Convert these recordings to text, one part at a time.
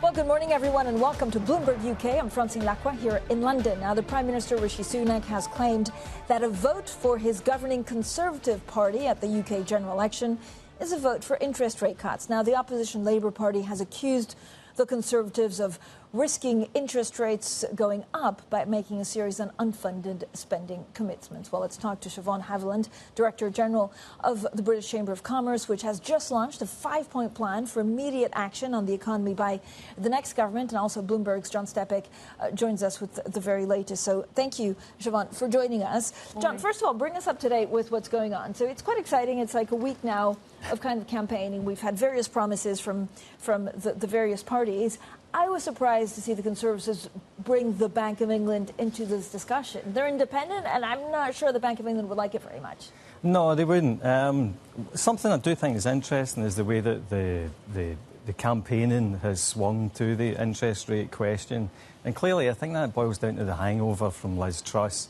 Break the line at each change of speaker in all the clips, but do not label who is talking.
Well, good morning, everyone, and welcome to Bloomberg UK. I'm Francine Lacroix here in London. Now, the Prime Minister, Rishi Sunak, has claimed that a vote for his governing Conservative Party at the UK general election is a vote for interest rate cuts. Now, the opposition Labour Party has accused the Conservatives of risking interest rates going up by making a series of unfunded spending commitments. Well, let's talk to Shevaun, Haviland, Director General of the British Chamber of Commerce, which has just launched a 5-point plan for immediate action on the economy by the next government. And also Bloomberg's John Stepek joins us with the very latest. So thank you, Shevaun, for joining us. John, first of all, bring us up to date with what's going on. So it's quite exciting. It's like a week now of kind of campaigning. We've had various promises from the various parties. I was surprised to see the Conservatives bring the Bank of England into this discussion. They're independent, and I'm not sure the Bank of England would like it very much.
No, they wouldn't. Something I do think is interesting is the way that the campaigning has swung to the interest rate question. And clearly, I think that boils down to the hangover from Liz Truss.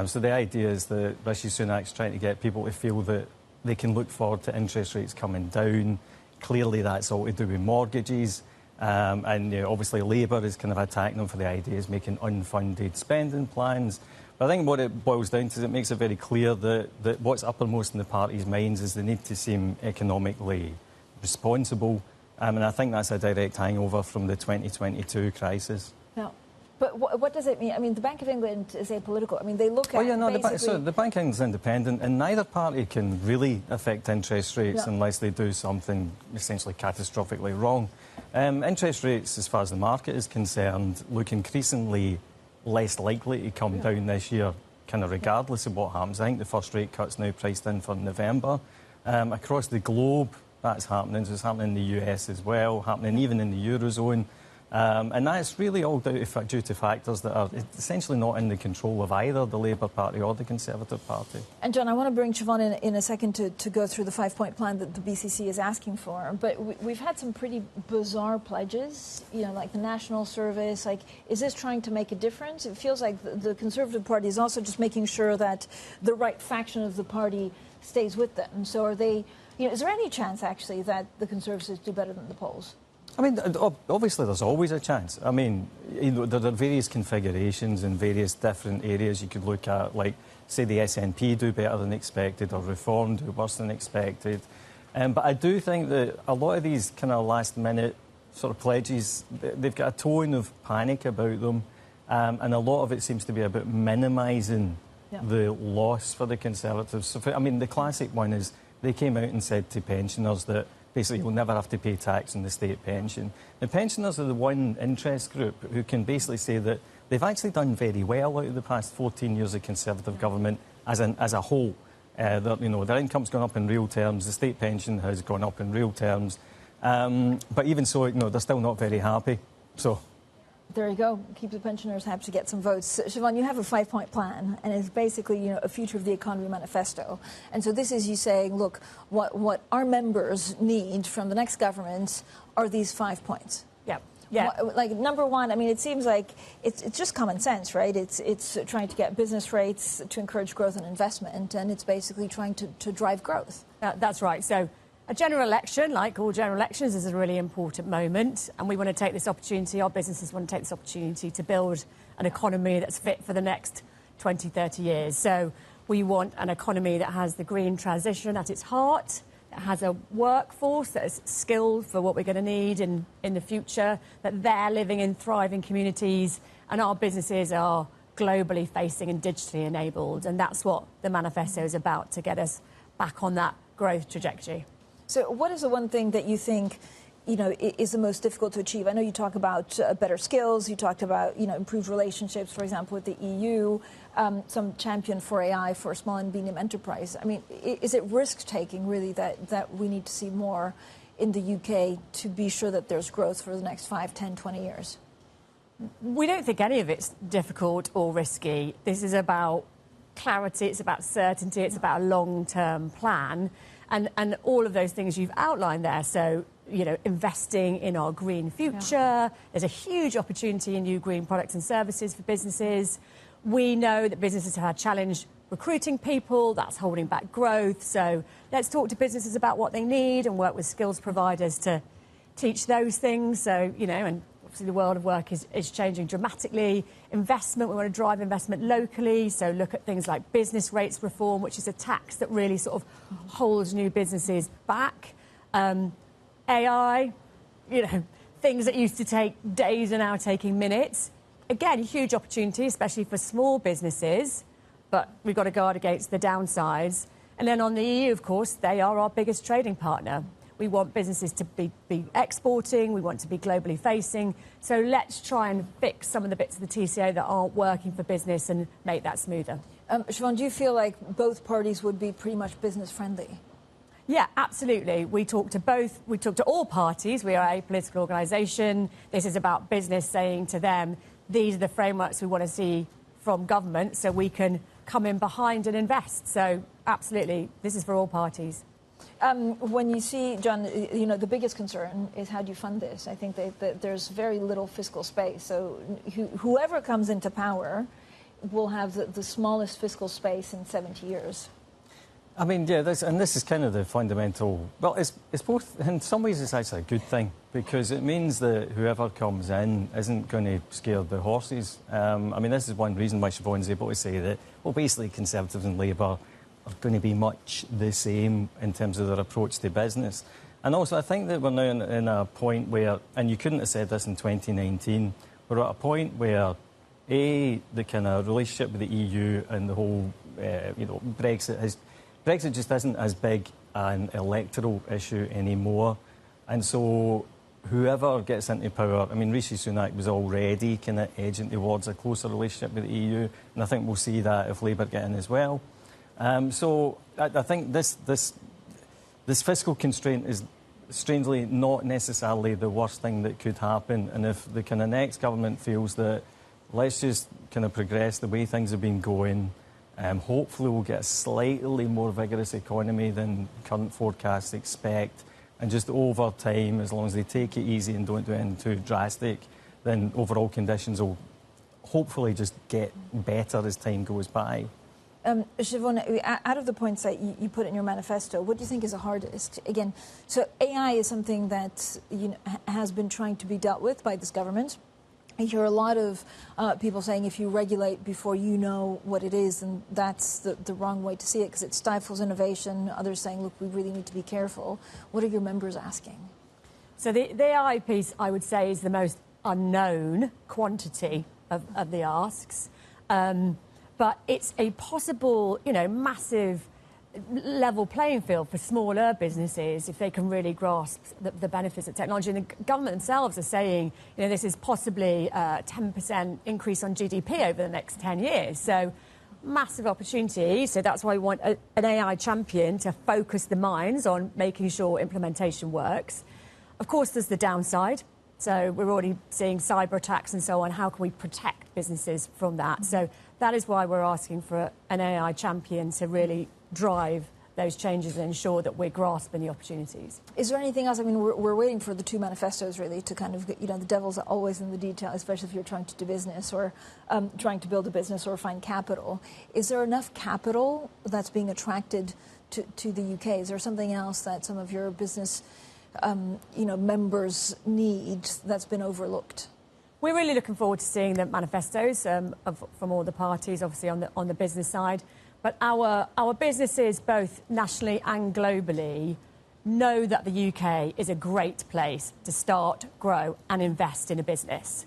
So the idea is that Rishi Sunak's trying to get people to feel that they can look forward to interest rates coming down. Clearly, that's all to do with mortgages. And obviously Labour is kind of attacking them for the ideas making unfunded spending plans. But I think what it boils down to is it makes it very clear that what's uppermost in the party's minds is they need to seem economically responsible. And I think that's a direct hangover from the 2022 crisis.
Now, but what does it mean? I mean, the Bank of England is apolitical. I mean, they look at
the Bank of England is independent, and neither party can really affect interest rates unless they do something essentially catastrophically wrong. Interest rates, as far as the market is concerned, look increasingly less likely to come down this year, kind of regardless of what happens. I think the first rate cut's now priced in for November. Across the globe, that's happening. So it's happening in the US as well, happening even in the Eurozone. And that's really all due to factors that are essentially not in the control of either the Labour Party or the Conservative Party.
And, John, I want to bring Shevaun in a second to go through the 5-point plan that the BCC is asking for. But we've had some pretty bizarre pledges, like the National Service. Like, is this trying to make a difference? It feels like the Conservative Party is also just making sure that the right faction of the party stays with them. So are they, is there any chance, actually, that the Conservatives do better than the polls?
I mean, obviously there's always a chance. I mean, there are various configurations in various different areas you could look at, like, say, the SNP do better than expected or Reform do worse than expected. But I do think that a lot of these kind of last-minute sort of pledges, they've got a tone of panic about them, and a lot of it seems to be about minimising the loss for the Conservatives. So, the classic one is they came out and said to pensioners that basically you'll never have to pay tax on the state pension. The pensioners are the one interest group who can basically say that they've actually done very well out of the past 14 years of Conservative government as a whole. Their income's gone up in real terms, the state pension has gone up in real terms. But even so, they're still not very happy. So
there you go. Keep the pensioners happy to get some votes. Shevaun, you have a 5-point plan, and it's basically, a future of the economy manifesto. And so this is you saying, look, what our members need from the next government are these 5 points. Yeah. Like, number one, it seems like it's just common sense, right? It's trying to get business rates to encourage growth and investment, and it's basically trying to drive growth.
That's right. So a general election, like all general elections, is a really important moment, and we want to take this opportunity, our businesses want to take this opportunity to build an economy that's fit for the next 20, 30 years. So we want an economy that has the green transition at its heart, that has a workforce that is skilled for what we're going to need in the future, that they're living in thriving communities, and our businesses are globally facing and digitally enabled. And that's what the manifesto is about, to get us back on that growth trajectory.
So what is the one thing that you think, is the most difficult to achieve? I know you talk about better skills. You talked about, improved relationships, for example, with the EU, some champion for AI for small and medium enterprise. Is it risk-taking, really, that we need to see more in the UK to be sure that there's growth for the next 5, 10, 20 years?
We don't think any of it's difficult or risky. This is about clarity. It's about certainty. It's about a long-term plan. And all of those things you've outlined there. So, investing in our green future. There's a huge opportunity in new green products and services for businesses. We know that businesses have had challenge recruiting people. That's holding back growth. So let's talk to businesses about what they need and work with skills providers to teach those things. So, and obviously the world of work is changing dramatically. Investment, we want to drive investment locally, so look at things like business rates reform, which is a tax that really sort of holds new businesses back. AI, things that used to take days are now taking minutes. Again, a huge opportunity, especially for small businesses, but we've got to guard against the downsides. And then on the EU, of course, they are our biggest trading partner. We want businesses to be exporting, we want to be globally facing. So let's try and fix some of the bits of the TCO that aren't working for business and make that smoother.
Shevaun, do you feel like both parties would be pretty much business friendly?
Yeah, absolutely. We talk to all parties. We are a political organisation. This is about business saying to them, these are the frameworks we want to see from government so we can come in behind and invest. So absolutely, this is for all parties.
When you see, John, the biggest concern is how do you fund this? I think that there's very little fiscal space. So whoever comes into power will have the smallest fiscal space in 70 years.
I mean, yeah, this is kind of the fundamental... Well, it's both... In some ways, it's actually a good thing, because it means that whoever comes in isn't going to scare the horses. I mean, this is one reason why Shevaun's able to say that, well, basically, Conservatives and Labour are going to be much the same in terms of their approach to business. And also, I think that we're now in a point where, and you couldn't have said this in 2019, we're at a point where, the kind of relationship with the EU and the whole, Brexit just isn't as big an electoral issue anymore. And so whoever gets into power, I mean, Rishi Sunak was already kind of edging towards a closer relationship with the EU, and I think we'll see that if Labour get in as well. So I think this fiscal constraint is strangely not necessarily the worst thing that could happen. And if the kind of next government feels that let's just kind of progress the way things have been going, hopefully we'll get a slightly more vigorous economy than current forecasts expect. And just over time, as long as they take it easy and don't do anything too drastic, then overall conditions will hopefully just get better as time goes by.
Shevaun, out of the points that you put in your manifesto, what do you think is the hardest? Again, so AI is something that has been trying to be dealt with by this government. I hear a lot of people saying if you regulate before you know what it is, and that's the wrong way to see it because it stifles innovation. Others saying, look, we really need to be careful. What are your members asking? So
the AI piece, I would say, is the most unknown quantity of the asks. But it's a possible, massive level playing field for smaller businesses if they can really grasp the benefits of technology. And the government themselves are saying, this is possibly a 10% increase on GDP over the next 10 years. So massive opportunity. So that's why we want an AI champion to focus the minds on making sure implementation works. Of course, there's the downside. So we're already seeing cyber attacks and so on. How can we protect businesses from that? So that is why we're asking for an AI champion to really drive those changes and ensure that we're grasping the opportunities. Is there anything else? I mean, we're waiting for the two manifestos, really, to kind of, the devil's always in the detail, especially if you're trying to do business or trying to build a business or find capital. Is there enough capital that's being attracted to the UK? Is there something else that some of your business members need that's been overlooked? We're really looking forward to seeing the manifestos from all the parties, obviously on the business side. But our businesses, both nationally and globally, know that the UK is a great place to start, grow and invest in a business.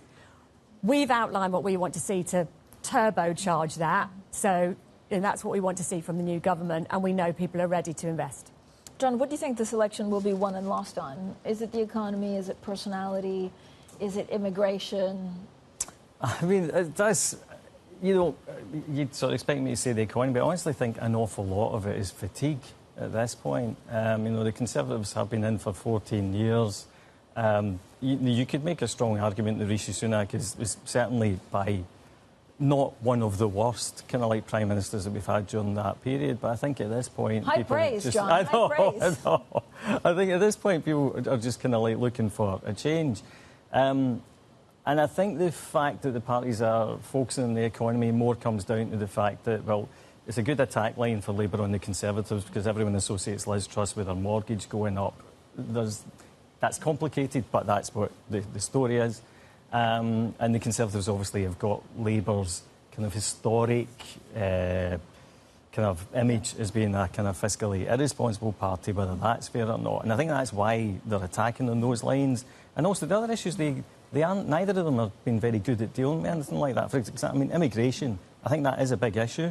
We've outlined what we want to see to turbocharge that. So that's what we want to see from the new government, and we know people are ready to invest. John, what do you think this election will be won and lost on? Is it the economy? Is it personality? Is it immigration?
I mean, that's... you'd sort of expect me to say the economy, but I honestly think an awful lot of it is fatigue at this point. The Conservatives have been in for 14 years. You could make a strong argument that Rishi Sunak is certainly by not one of the worst kind of like prime ministers that we've had during that period, but I think at this point... High praise, John, high praise. I know. I think at this point people are just kind of like looking for a change. And I think the fact that the parties are focusing on the economy more comes down to the fact that, well, it's a good attack line for Labour on the Conservatives because everyone associates Liz Truss with her mortgage going up. That's complicated, but that's what the story is. And the Conservatives obviously have got Labour's kind of historic kind of image as being a kind of fiscally irresponsible party, whether that's fair or not. And I think that's why they're attacking on those lines. And also the other issues, they aren't, neither of them have been very good at dealing with anything like that. For example, I mean, immigration, I think that is a big issue,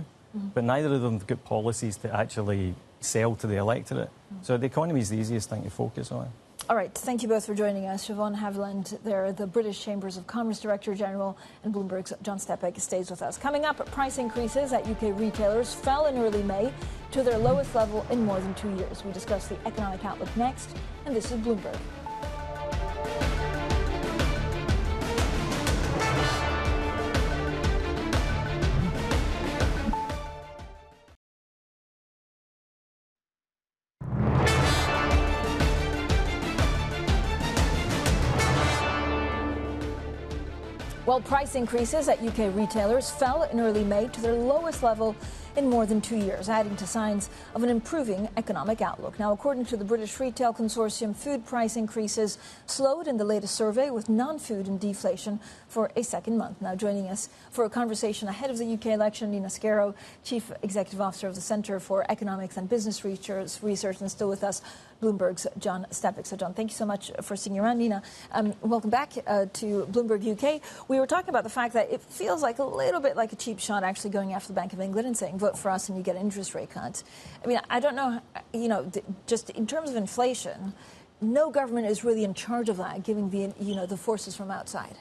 but neither of them have got policies to actually sell to the electorate. So the economy is the easiest thing to focus on.
All right, thank you both for joining us. Shevaun, Haviland, they're the British Chambers of Commerce Director General, and Bloomberg's John Stepek stays with us. Coming up, price increases at UK retailers fell in early May to their lowest level in more than 2 years. We discuss the economic outlook next, and this is Bloomberg. Well, price increases at UK retailers fell in early May to their lowest level in more than 2 years, adding to signs of an improving economic outlook. Now, according to the British Retail Consortium, food price increases slowed in the latest survey, with non-food in deflation for a second month. Now, joining us for a conversation ahead of the UK election, Nina Skero, Chief Executive Officer of the Centre for Economics and Business Research, and still with us, Bloomberg's John Stepek. So, John, thank you so much for sticking around. Nina, welcome back to Bloomberg UK. We were talking about the fact that it feels like a little bit like a cheap shot actually going after the Bank of England and saying, vote for us and you get an interest rate cut. I mean, I don't know, just in terms of inflation, no government is really in charge of that, given the forces from outside.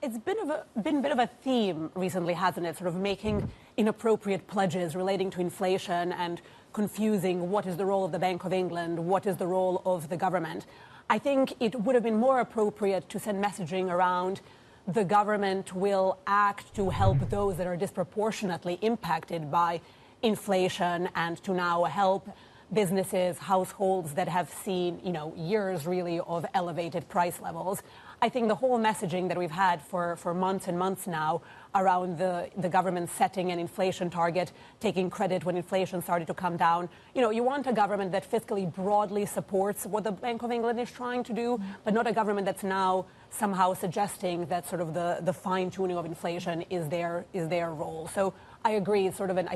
It's been a bit of a theme recently, hasn't it? Sort of making inappropriate pledges relating to inflation and confusing what is the role of the Bank of England, what is the role of the government. I think it would have been more appropriate to send messaging around the government will act to help those that are disproportionately impacted by inflation and to now help businesses, households that have seen, years really of elevated price levels. I think the whole messaging that we've had for months and months now around the government setting an inflation target, taking credit when inflation started to come down. You want a government that fiscally broadly supports what the Bank of England is trying to do, but not a government that's now somehow suggesting that sort of the fine-tuning of inflation is their role. So I agree, it's sort of an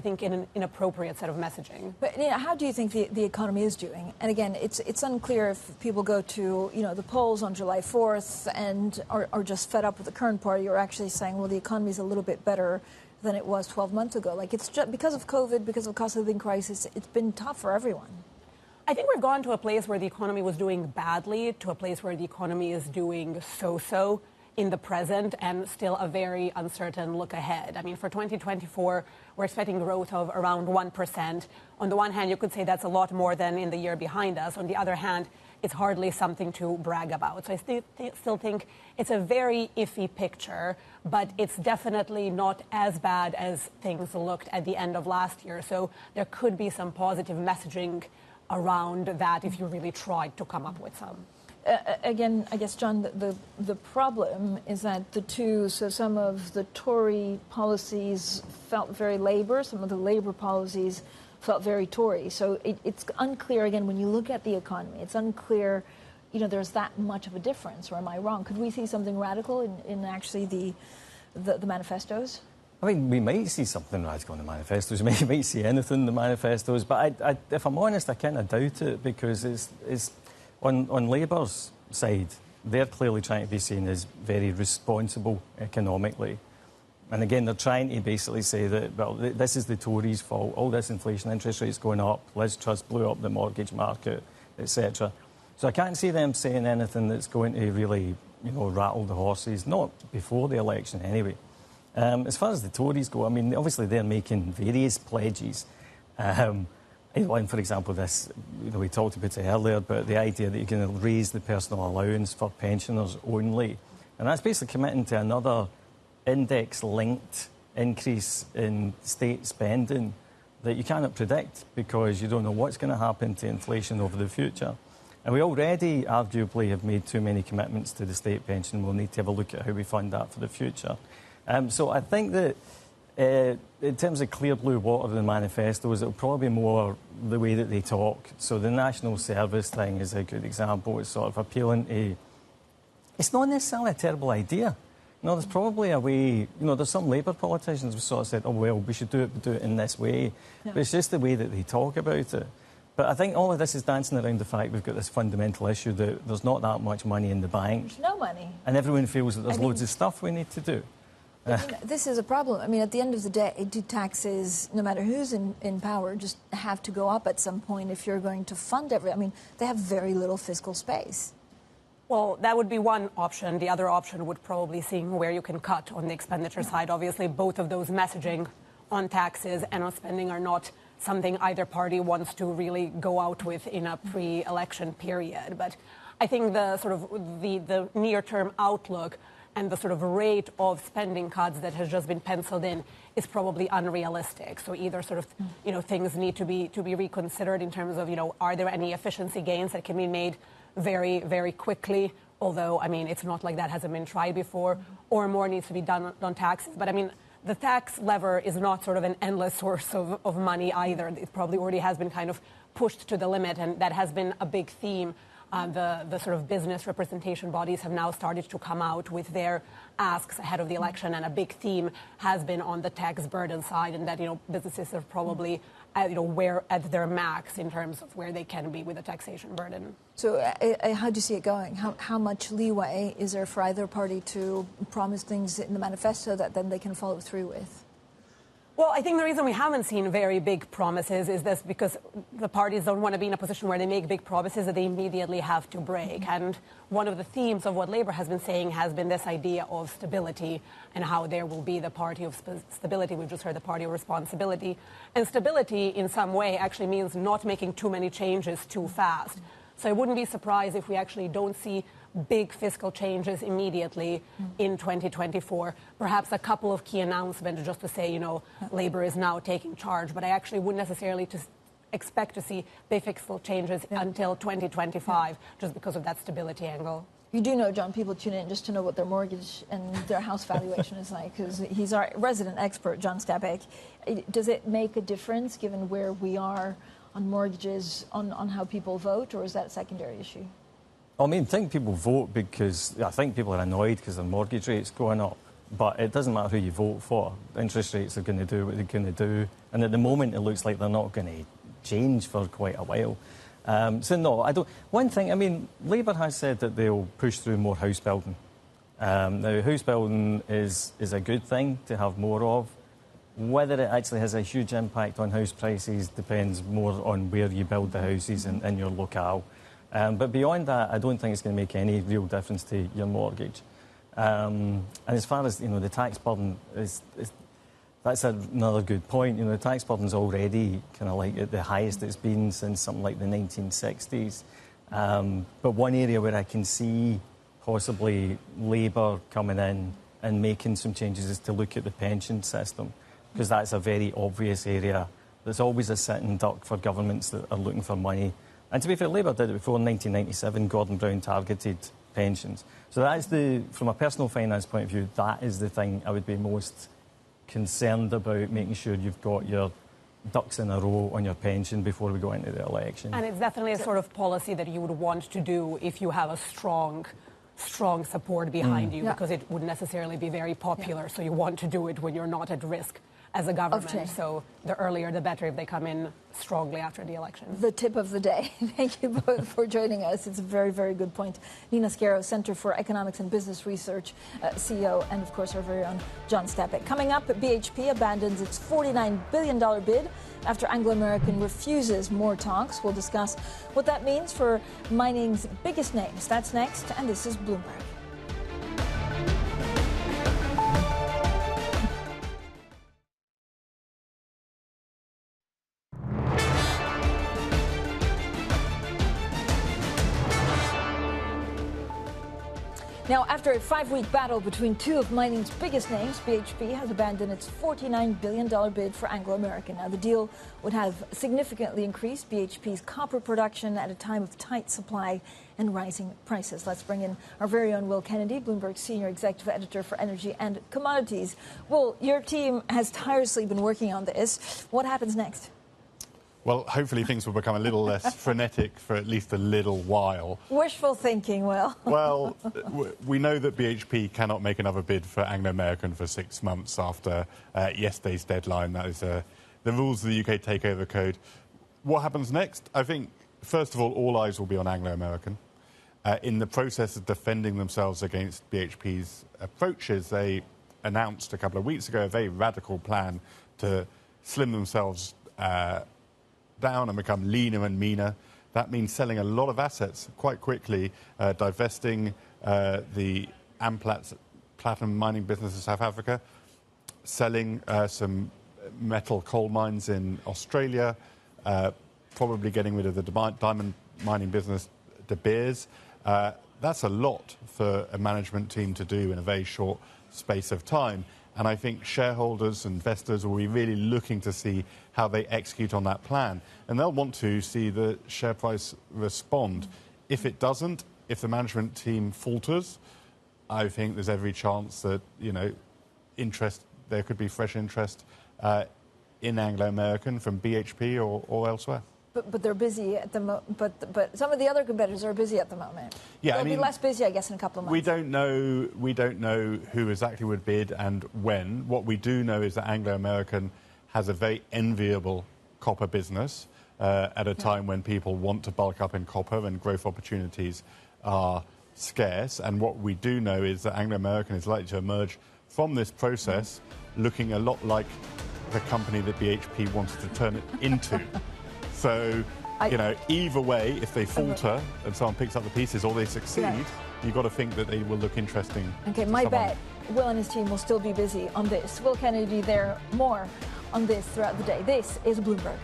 inappropriate set of messaging.
But how do you think the economy is doing? And again, it's unclear if people go to the polls on July 4th and are just fed up with the current party, or actually saying, well, the economy is a little bit better than it was 12 months ago. Like, it's just because of COVID, because of cost of living crisis, it's been tough for everyone.
I think we've gone to a place where the economy was doing badly to a place where the economy is doing so-so in the present, and still a very uncertain look ahead. I mean, for 2024, we're expecting growth of around 1%. On the one hand, you could say that's a lot more than in the year behind us. On the other hand, it's hardly something to brag about. So I still think it's a very iffy picture, but it's definitely not as bad as things looked at the end of last year. So there could be some positive messaging around that if you really tried to come up with some.
Again, I guess, John, the problem is that some of the Tory policies felt very Labour, some of the Labour policies felt very Tory. So it's unclear, again, when you look at the economy, it's unclear, there's that much of a difference, or am I wrong? Could we see something radical in actually the manifestos?
I mean, we might see something radical in the manifestos. We might see anything in the manifestos. But if I'm honest, I kind of doubt it, because it's on Labour's side, they're clearly trying to be seen as very responsible economically. And again, they're trying to basically say that, well, this is the Tories' fault. All this inflation, interest rates going up, Liz Truss blew up the mortgage market, etc. So I can't see them saying anything that's going to really, rattle the horses, not before the election anyway. As far as the Tories go, I mean, obviously they're making various pledges. One, for example, we talked about it earlier, but the idea that you're going to raise the personal allowance for pensioners only. And that's basically committing to another index-linked increase in state spending that you cannot predict, because you don't know what's going to happen to inflation over the future. And we already, arguably, have made too many commitments to the state pension. We'll need to have a look at how we fund that for the future. So I think that in terms of clear blue water in the manifestos, it'll probably be more the way that they talk. So the national service thing is a good example. It's sort of appealing to... It's not necessarily a terrible idea. No, there's probably a way, there's some Labour politicians who sort of said, oh, well, we should do it in this way. Yeah. But it's just the way that they talk about it. But I think all of this is dancing around the fact we've got this fundamental issue that there's not that much money in the bank.
There's no money.
And everyone feels that there's loads of stuff we need to do.
This is a problem. I mean, at the end of the day, do taxes, no matter who's in power, just have to go up at some point if you're going to fund everything? I mean, they have very little fiscal space.
Well, that would be one option. The other option would probably seeing where you can cut on the expenditure side. Obviously, both of those messaging on taxes and on spending are not something either party wants to really go out with in a pre-election period. But I think the sort of the near-term outlook and the sort of rate of spending cuts that has just been penciled in is probably unrealistic. So either sort of, things need to be reconsidered in terms of, are there any efficiency gains that can be made very, very quickly, although, I mean, it's not like that hasn't been tried before, or more needs to be done on taxes. But, I mean, the tax lever is not sort of an endless source of money either. It probably already has been kind of pushed to the limit, and that has been a big theme. The sort of business representation bodies have now started to come out with their asks ahead of the election, and a big theme has been on the tax burden side, and that, businesses are probably where at their max in terms of where they can be with the taxation burden.
So how do you see it going? How much leeway is there for either party to promise things in the manifesto that then they can follow through with?
Well, I think the reason we haven't seen very big promises is this because the parties don't want to be in a position where they make big promises that they immediately have to break. And one of the themes of what Labour has been saying has been this idea of stability and how there will be the party of stability. We've just heard the party of responsibility. And stability, in some way, actually means not making too many changes too fast. So I wouldn't be surprised if we actually don't see big fiscal changes immediately in 2024. Perhaps a couple of key announcements just to say, Labour is now taking charge. But I actually wouldn't necessarily expect to see big fiscal changes until 2025, just because of that stability angle.
You do know, John, people tune in just to know what their mortgage and their house valuation is like, because he's our resident expert, John Stabek. Does it make a difference, given where we are on mortgages, on how people vote, or is that a secondary issue?
I mean, I think people vote because I think people are annoyed because their mortgage rate's going up. But it doesn't matter who you vote for. Interest rates are going to do what they're going to do. And at the moment, it looks like they're not going to change for quite a while. So, no, I don't. One thing, I mean, Labour has said that they'll push through more house building. Now, house building is a good thing to have more of. Whether it actually has a huge impact on house prices depends more on where you build the houses in your locale. But beyond that, I don't think it's going to make any real difference to your mortgage. And as far as, the tax burden, that's another good point. The tax burden's already kind of like at the highest it's been since something like the 1960s. But one area where I can see possibly Labour coming in and making some changes is to look at the pension system, because that's a very obvious area. There's always a sitting duck for governments that are looking for money. And to be fair, Labour did it before. In 1997, Gordon Brown targeted pensions. So that is from a personal finance point of view, that is the thing I would be most concerned about, making sure you've got your ducks in a row on your pension before we go into the election.
And it's definitely a sort of policy that you would want to do if you have a strong support behind you, because it wouldn't necessarily be very popular. So you want to do it when you're not at risk as a government. So the earlier the better if they come in strongly after the election.
The tip of the day. Thank you both for joining us. It's a very, very good point. Nina Skero, Centre for Economics and Business Research, CEO, and of course our very own John Stabek. Coming up, BHP abandons its $49 billion bid after Anglo American refuses more talks. We'll discuss what that means for mining's biggest names. That's next, and this is Bloomberg. Now, after a 5-week battle between two of mining's biggest names, BHP has abandoned its $49 billion bid for Anglo American. Now, the deal would have significantly increased BHP's copper production at a time of tight supply and rising prices. Let's bring in our very own Will Kennedy, Bloomberg Senior Executive Editor for Energy and Commodities. Will, your team has tirelessly been working on this. What happens next?
Well, hopefully things will become a little less frenetic for at least a little while.
Wishful thinking, Will.
Well, we know that BHP cannot make another bid for Anglo American for 6 months after yesterday's deadline. That is the rules of the UK Takeover Code. What happens next? I think, first of all eyes will be on Anglo American. In the process of defending themselves against BHP's approaches, they announced a couple of weeks ago a very radical plan to slim themselves down and become leaner and meaner. That means selling a lot of assets quite quickly, divesting the platinum mining business in South Africa, selling some metal coal mines in Australia, probably getting rid of the diamond mining business, De Beers. That's a lot for a management team to do in a very short space of time. And I think shareholders, investors will be really looking to see how they execute on that plan. And they'll want to see the share price respond. If it doesn't, if the management team falters, I think there's every chance that, there could be fresh interest in Anglo American from BHP or elsewhere.
But they're busy at the moment. But some of the other competitors are busy at the moment.
Yeah,
They'll be less busy, I guess, in a couple of months.
We don't know who exactly would bid and when. What we do know is that Anglo American has a very enviable copper business at a time when people want to bulk up in copper and growth opportunities are scarce. And what we do know is that Anglo American is likely to emerge from this process looking a lot like the company that BHP wanted to turn it into. So, either way, if they falter and someone picks up the pieces or they succeed, you've got to think that they will look interesting.
Okay, my bet, Will and his team will still be busy on this. Will Kennedy there, more on this throughout the day. This is Bloomberg.